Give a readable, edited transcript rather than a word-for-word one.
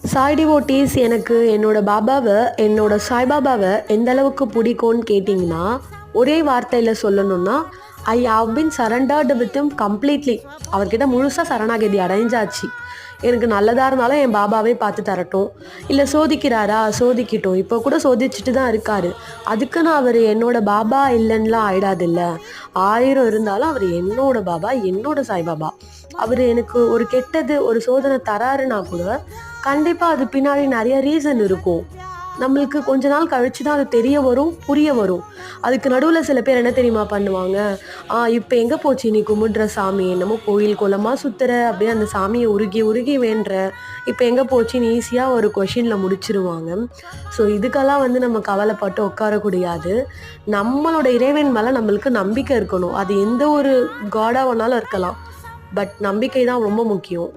Sai devotees எனக்கு என்னோட பாபாவை என்னோட சாய்பாபாவை எந்த அளவுக்கு பிடிக்கும்னு கேட்டிங்கன்னா ஒரே வார்த்தையில் சொல்லணும்னா I have been surrendered with him completely. அவர்கிட்ட முழுசாக சரணாகதி அடைஞ்சாச்சு. எனக்கு நல்லதாக இருந்தாலும் என் பாபாவே பார்த்து தரட்டும், இல்லை சோதிக்கிறாரா சோதிக்கட்டும். இப்போ கூட சோதிச்சுட்டு தான் இருக்காரு. அதுக்குன்னு அவர் என்னோட பாபா இல்லைன்னுலாம் ஆயிடாதில்ல. 1000 இருந்தாலும் அவர் என்னோட பாபா, என்னோட சாய்பாபா. அவர் எனக்கு ஒரு கெட்டது ஒரு சோதனை தராருன்னா கூட கண்டிப்பாக அது பின்னாடி நிறைய ரீசன் இருக்கும். நம்மளுக்கு கொஞ்ச நாள் கழிச்சு தான் அது தெரிய வரும், புரிய வரும். அதுக்கு நடுவில் சில பேர் என்ன தெரியுமா பண்ணுவாங்க, இப்போ எங்கே போச்சு நீ கும்பிடுற சாமி, என்னமோ கோயில் குளமாக சுற்றுற, அப்படியே அந்த சாமியை உருகி உருகி வேண்டுற, இப்போ எங்கே போச்சுன்னு ஈஸியாக ஒரு கொஷினில் முடிச்சிருவாங்க. ஸோ இதுக்கெல்லாம் நம்ம கவலைப்பட்டு உட்காரக்கூடாது. நம்மளோட இறைவன் மேலே நம்மளுக்கு நம்பிக்கை இருக்கணும். அது எந்த ஒரு காடாக வேணாலும் இருக்கலாம், பட் நம்பிக்கை தான் ரொம்ப முக்கியம்.